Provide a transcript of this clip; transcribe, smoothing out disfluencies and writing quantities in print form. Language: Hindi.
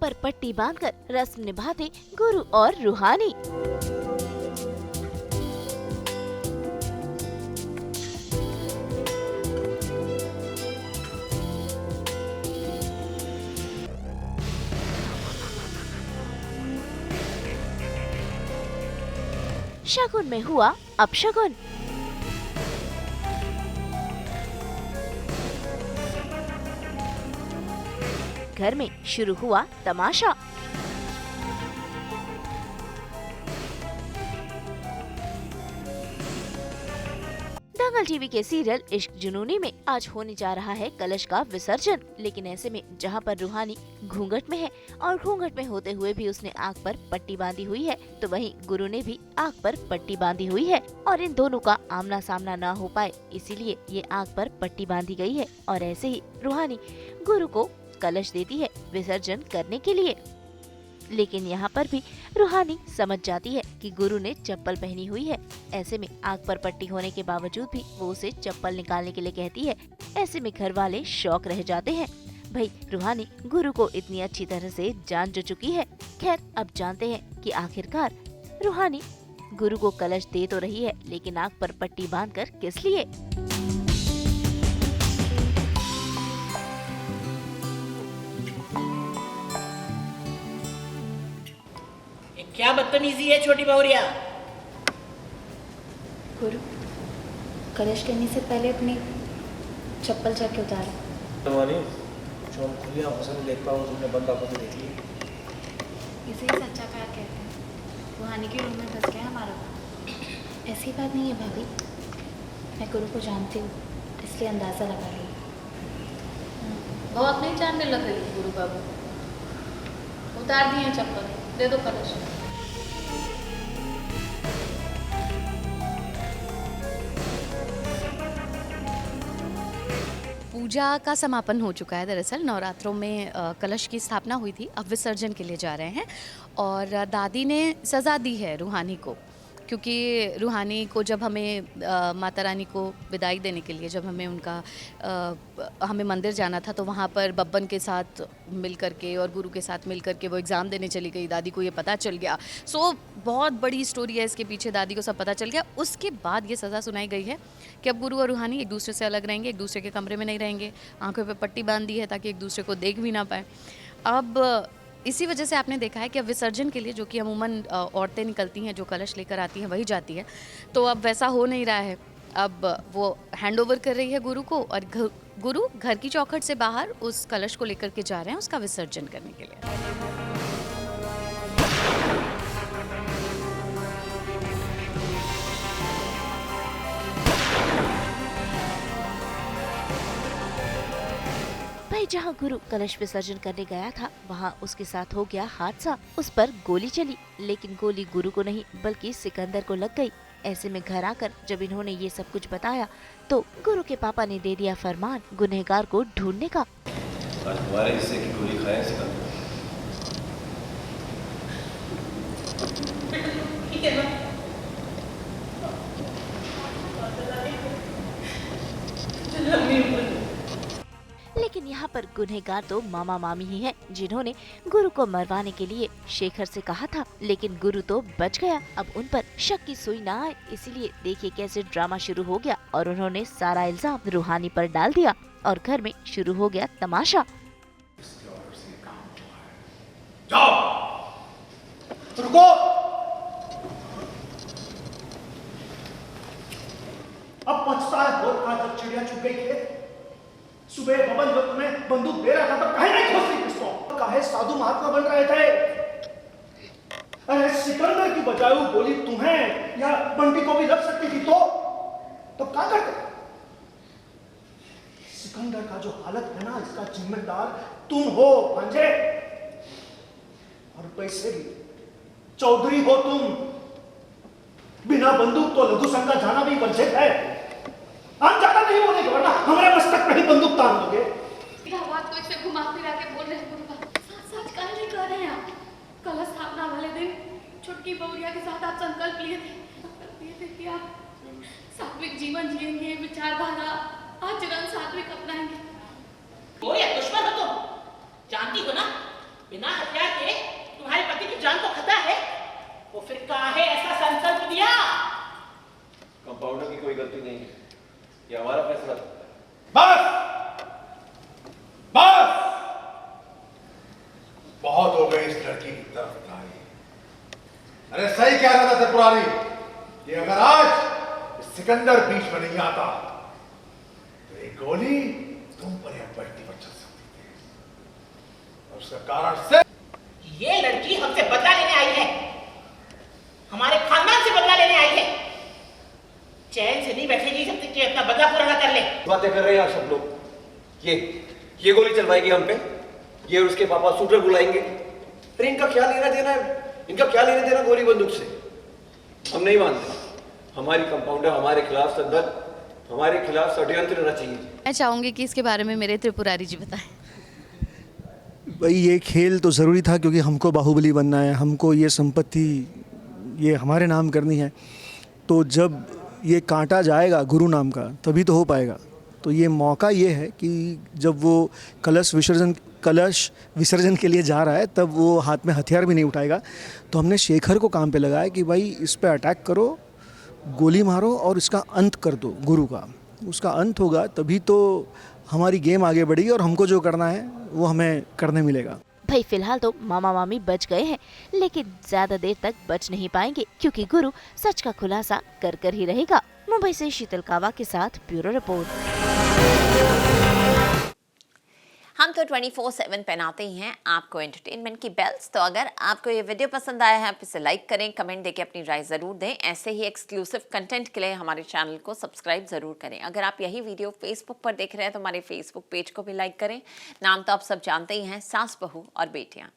पर पट्टी बांधकर रस्म निभाते गुरु और रूहानी। शगुन में हुआ अपशगुन। घर में शुरू हुआ तमाशा। दंगल टीवी के सीरियल इश्क जुनूनी में आज होने जा रहा है कलश का विसर्जन। लेकिन ऐसे में जहां पर रूहानी घूंघट में है और घूंघट में होते हुए भी उसने आंख पर पट्टी बांधी हुई है, तो वहीं गुरु ने भी आंख पर पट्टी बांधी हुई है और इन दोनों का आमना सामना न हो पाए, इसीलिए ये आंख पर पट्टी बांधी गई है। और ऐसे ही रूहानी गुरु को कलश देती है विसर्जन करने के लिए। लेकिन यहाँ पर भी रूहानी समझ जाती है कि गुरु ने चप्पल पहनी हुई है। ऐसे में आंख पर पट्टी होने के बावजूद भी वो उसे चप्पल निकालने के लिए कहती है। ऐसे में घर वाले शॉक रह जाते हैं। भाई रूहानी गुरु को इतनी अच्छी तरह से जान जो चुकी है। खैर अब जानते हैं कि आखिरकार रूहानी गुरु को कलश दे तो रही है, लेकिन आंख पर पट्टी बांधकर किस लिए। क्या बदतमीजी है छोटी बहुरिया। गुरु, कलश करने से पहले अपनी चप्पल जाके उतारो। जो हम खुली आंखों से देख पाओ तुमने बंद आंखों से देख लिया। इसे ही सच्चा प्यार कहते हैं। रूहानी के रूम में फंस गया हमारा। ऐसी बात नहीं है भाभी, मैं गुरु को जानती हूँ, इसलिए अंदाज़ा लगा रही हूँ। बहुत नहीं जानने लग रही गुरु बाबू। उतार दिए चप्पल, दे दो कलश। पूजा का समापन हो चुका है। दरअसल नवरात्रों में कलश की स्थापना हुई थी, अब विसर्जन के लिए जा रहे हैं। और दादी ने सज़ा दी है रूहानी को, क्योंकि रूहानी को जब हमें माता रानी को विदाई देने के लिए जब हमें हमें मंदिर जाना था, तो वहाँ पर बब्बन के साथ मिल करके और गुरु के साथ मिल करके वो एग्ज़ाम देने चली गई। दादी को ये पता चल गया। सो बहुत बड़ी स्टोरी है इसके पीछे, दादी को सब पता चल गया। उसके बाद ये सज़ा सुनाई गई है कि अब गुरु और रूहानी एक दूसरे से अलग रहेंगे, एक दूसरे के कमरे में नहीं रहेंगे। आंखों पे पट्टी बांध दी है ताकि एक दूसरे को देख भी ना पाए। अब इसी वजह से आपने देखा है कि अब विसर्जन के लिए जो कि अमूमन औरतें निकलती हैं, जो कलश लेकर आती हैं वही जाती है, तो अब वैसा हो नहीं रहा है। अब वो हैंड ओवर कर रही है गुरु को, और गुरु घर की चौखट से बाहर उस कलश को लेकर के जा रहे हैं उसका विसर्जन करने के लिए। भाई जहां गुरु कलश विसर्जन करने गया था, वहां उसके साथ हो गया हादसा। उस पर गोली चली, लेकिन गोली गुरु को नहीं बल्कि सिकंदर को लग गई। ऐसे में घर आकर जब इन्होंने ये सब कुछ बताया, तो गुरु के पापा ने दे दिया फरमान गुनहगार को ढूंढने का। आज तुम्हारे हिस्से की गोली खाए सिकंदर। ठीक है ना? लेकिन यहाँ पर गुनहगार तो मामा मामी ही हैं, जिन्होंने गुरु को मरवाने के लिए शेखर से कहा था। लेकिन गुरु तो बच गया। अब उन पर शक की सुई ना आए, इसीलिए देखिए कैसे ड्रामा शुरू हो गया और उन्होंने सारा इल्जाम रूहानी पर डाल दिया और घर में शुरू हो गया तमाशा। जाओ, रुको। अब पछता है बहुत कहा जब चिड़िया चुग गई खेत। सुबह बबन जो तुम्हें बंदूक दे रहा था तो काहे नहीं खोस ली पिस्तौल? काहे साधु महात्मा बन रहे थे? अरे सिकंदर की बजाय गोली तुम्हें या बंटी को भी लग सकती थी, तो क्या करते? सिकंदर का जो हालत है ना, इसका जिम्मेदार तुम हो भांजे। और पैसे भी चौधरी हो तुम। बिना बंदूक तो लघु संघ का जाना भी वर्जित है। आप ज्यादा नहीं बोलेंगे वरना हमारे मस्तक पे ही बंदूक तान दोगे। बात को इसे घुमा फिरा के बोल रहे हैं गुरु बाबू। सच कह नहीं कह रहे हैं आप। कलश स्थापना वाले दिन छुटकी बहुरिया के साथ आप संकल्प लिए थे कि आप सात्विक जीवन जिएंगे, विचारधारा आचरण सात्विक अपनाएंगे। बहुरिया दुश्मन हो तुम, जानती हो ना? बिना हथियार के तुम्हारे पति की जान तो खतरा है, वो फिर काहे ऐसा संकल्प लिया? कंपाउंडर की कोई गलती नहीं है, ये हमारा फैसला था। बस बस बहुत हो गए इस लड़की की तरफदारी। अरे सही कह रहा था त्रिपुरारी कि अगर आज सिकंदर बीच में नहीं आता तो एक गोली तुम पर या पलटी पर चल सकती थी। और उसका कारण से ये लड़की हमसे बदला लेने आई है, हमारे खानदान से बदला लेने आई है। चैन से नहीं बैठेगी जब तक कि अपना बदला पूरा न कर ले। बातें कर रहे हैं आप सब लोग। ये गोली चलवाएगी हम पे, ये और उसके पापा शूटर बुलाएंगे। अरे इनका क्या लेना देना है, इनका क्या लेना देना गोली बंदूक से? हम नहीं मानते। हमारी कंपाउंडर हमारे खिलाफ सदत, हमारे खिलाफ षड्यंत्र रचिए। मैं चाहूँगी कि इसके बारे में मेरे त्रिपुरारी जी बताएं। भाई ये खेल तो ज़रूरी था क्योंकि हमको बाहुबली बनना है, हमको ये संपत्ति ये हमारे नाम करनी है। तो जब ये कांटा जाएगा गुरु नाम का तभी तो हो पाएगा। तो ये मौका ये है कि जब वो कलश विसर्जन के लिए जा रहा है तब वो हाथ में हथियार भी नहीं उठाएगा। तो हमने शेखर को काम पे लगाया कि भाई इस पे अटैक करो, गोली मारो और इसका अंत कर दो गुरु का। उसका अंत होगा तभी तो हमारी गेम आगे बढ़ेगी और हमको जो करना है वो हमें करने मिलेगा। भाई फिलहाल तो मामा मामी बच गए हैं, लेकिन ज्यादा देर तक बच नहीं पाएंगे क्योंकि गुरु सच का खुलासा कर ही रहेगा। मुंबई से शीतल कावा के साथ ब्यूरो रिपोर्ट। हम तो 24/7 पहनाते ही हैं आपको एंटरटेनमेंट की बेल्स। तो अगर आपको ये वीडियो पसंद आया है आप इसे लाइक करें, कमेंट देके अपनी राय ज़रूर दें। ऐसे ही एक्सक्लूसिव कंटेंट के लिए हमारे चैनल को सब्सक्राइब ज़रूर करें। अगर आप यही वीडियो फेसबुक पर देख रहे हैं तो हमारे फेसबुक पेज को भी लाइक करें। नाम तो आप सब जानते ही हैं, सास बहू और बेटियाँ।